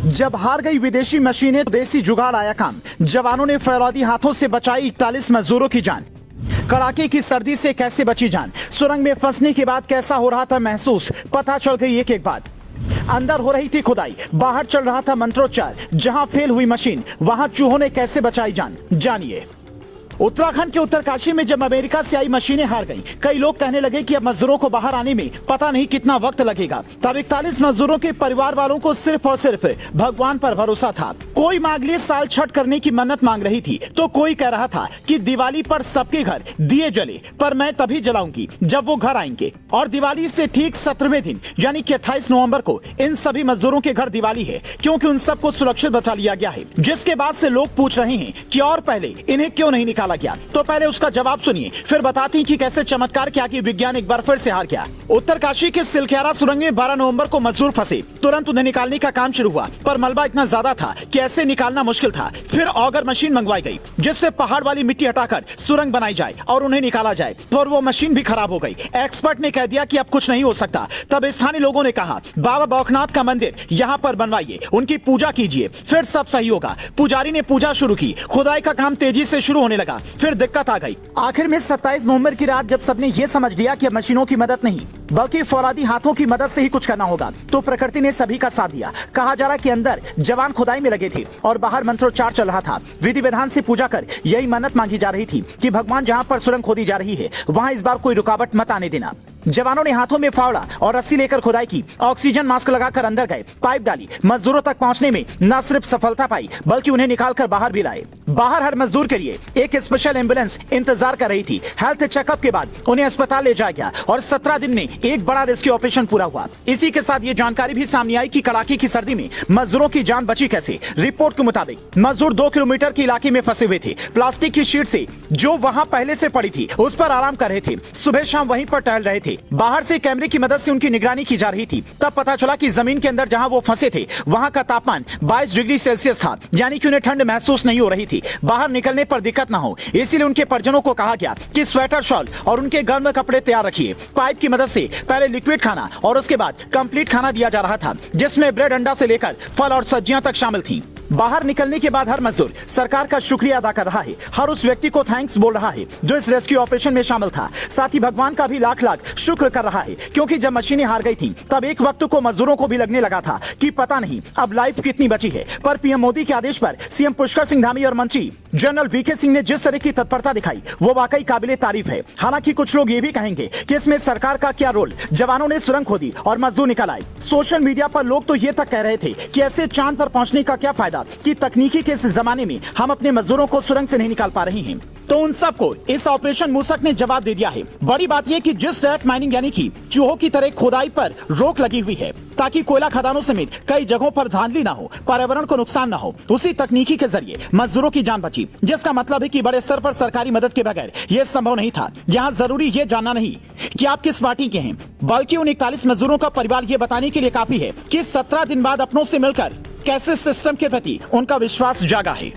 जब हार गई विदेशी मशीनें तो देसी जुगाड़ आया काम। जवानों ने फौलादी हाथों से बचाई 41 मजदूरों की जान। कड़ाके की सर्दी से कैसे बची जान, सुरंग में फंसने के बाद कैसा हो रहा था महसूस, पता चल गई एक एक बात। अंदर हो रही थी खुदाई, बाहर चल रहा था मंत्रोच्चार। जहां फेल हुई मशीन वहां चूहों ने कैसे बचाई जान, जानिए। उत्तराखंड के उत्तरकाशी में जब अमेरिका से आई मशीनें हार गईं, कई लोग कहने लगे कि अब मजदूरों को बाहर आने में पता नहीं कितना वक्त लगेगा। तब 41 मजदूरों के परिवार वालों को सिर्फ और सिर्फ भगवान पर भरोसा था। कोई मांगलिक साल छठ करने की मन्नत मांग रही थी, तो कोई कह रहा था कि दिवाली पर सबके घर दिए जले, पर मैं तभी जलाऊंगी जब वो घर आएंगे। और दिवाली से ठीक 17वें दिन यानी कि 28 नवंबर को इन सभी मजदूरों के घर दिवाली है, क्योंकि उन सबको सुरक्षित बचा लिया गया है। जिसके बाद से लोग पूछ रहे हैं कि और पहले इन्हें क्यों नहीं निकाला गया। तो पहले उसका जवाब सुनिए, फिर बताती कि कैसे चमत्कार किया कि विज्ञान एक बार फिर से हार गया। उत्तरकाशी के सिलख्यारा सुरंग में 12 नवंबर को मजदूर फंसे। तुरंत उन्हें निकालने का काम शुरू हुआ, पर मलबा इतना ज्यादा था कि ऐसे निकालना मुश्किल था। फिर ऑगर मशीन मंगवाई गई, जिससे पहाड़ वाली मिट्टी हटाकर सुरंग बनाई जाए और उन्हें निकाला जाए, पर वो मशीन भी खराब हो गई। एक्सपर्ट ने कह दिया कि अब कुछ नहीं हो सकता। तब स्थानीय लोगों ने कहा, बाबा बौखनाथ का मंदिर यहाँ पर बनवाइए, उनकी पूजा कीजिए, फिर सब सही होगा। पुजारी ने पूजा शुरू की, खुदाई का काम तेजी से शुरू होने लगा। फिर दिक्कत आ गई। आखिर में 27 नवंबर की रात जब सबने ये समझ लिया कि अब मशीनों की मदद नहीं बल्कि फौलादी हाथों की मदद से ही कुछ करना होगा, तो प्रकृति ने सभी का साथ दिया। कहा जा रहा कि अंदर जवान खुदाई में लगे थे और बाहर मंत्रोच्चार चल रहा था। विधि विधान से पूजा कर यही मन्नत मांगी जा रही थी कि भगवान जहां पर सुरंग खोदी जा रही है वहां इस बार कोई रुकावट मत आने देना। जवानों ने हाथों में फावड़ा और रस्सी लेकर खुदाई की, ऑक्सीजन मास्क लगाकर अंदर गए, पाइप डाली। मजदूरों तक पहुंचने में न सिर्फ सफलता पाई बल्कि उन्हें निकालकर बाहर भी लाए। बाहर हर मजदूर के लिए एक स्पेशल एम्बुलेंस इंतजार कर रही थी। हेल्थ चेकअप के बाद उन्हें अस्पताल ले जाया गया और 17 दिन में एक बड़ा रेस्क्यू ऑपरेशन पूरा हुआ। इसी के साथ ये जानकारी भी सामने आई कि कड़ाके की सर्दी में मजदूरों की जान बची कैसे। रिपोर्ट के मुताबिक मजदूर 2 किलोमीटर के इलाके में फंसे हुए थे। प्लास्टिक की शीट से जो वहां पहले से पड़ी थी उस पर आराम कर रहे थे। सुबह शाम वहीं पर टहल रहे थे। बाहर से कैमरे की मदद से उनकी निगरानी की जा रही थी। तब पता चला कि जमीन के अंदर जहां वो फंसे थे वहां का तापमान 22 डिग्री सेल्सियस था, यानी कि उन्हें ठंड महसूस नहीं हो रही थी। बाहर निकलने पर दिक्कत ना हो, इसीलिए उनके परिजनों को कहा गया कि स्वेटर, शॉल और उनके गर्म कपड़े तैयार रखिए। पाइप की मदद से पहले लिक्विड खाना और उसके बाद कंप्लीट खाना दिया जा रहा था, जिसमें ब्रेड, अंडा से लेकर फल और सब्जियां तक शामिल थी। बाहर निकलने के बाद हर मजदूर सरकार का शुक्रिया अदा कर रहा है, हर उस व्यक्ति को थैंक्स बोल रहा है जो इस रेस्क्यू ऑपरेशन में शामिल था। साथ ही भगवान का भी लाख लाख शुक्र कर रहा है, क्योंकि जब मशीनें हार गई थी तब एक वक्त को मजदूरों को भी लगने लगा था कि पता नहीं अब लाइफ कितनी बची है। पर पीएम मोदी के आदेश पर सीएम पुष्कर सिंह धामी और मंत्री जनरल वीके सिंह ने जिस तरह की तत्परता दिखाई वो वाकई काबिले तारीफ है। हालांकि कुछ लोग ये भी कहेंगे कि इसमें सरकार का क्या रोल, जवानों ने सुरंग खोदी और मजदूर निकल आए। सोशल मीडिया पर लोग तो ये तक कह रहे थे कि ऐसे चांद पर पहुंचने का क्या फायदा कि तकनीकी के इस जमाने में हम अपने मजदूरों को सुरंग से नहीं निकाल पा रहे हैं। तो उन सबको इस ऑपरेशन मूसक ने जवाब दे दिया है। बड़ी बात यह कि जिस डायरेक्ट माइनिंग यानी कि चूहों की तरह खुदाई पर रोक लगी हुई है ताकि कोयला खदानों समेत कई जगहों पर धांधली ना हो, पर्यावरण को नुकसान ना हो, उसी तकनीकी के जरिए मजदूरों की जान बची। जिसका मतलब है कि बड़े स्तर पर सरकारी मदद के बगैर यह संभव नहीं था। यहाँ जरूरी ये जानना नहीं कि आप किस पार्टी के हैं, बल्कि उन 41 मजदूरों का परिवार ये बताने के लिए काफी है कि 17 दिन बाद अपनों से मिलकर कैसे सिस्टम के प्रति उनका विश्वास जागा है।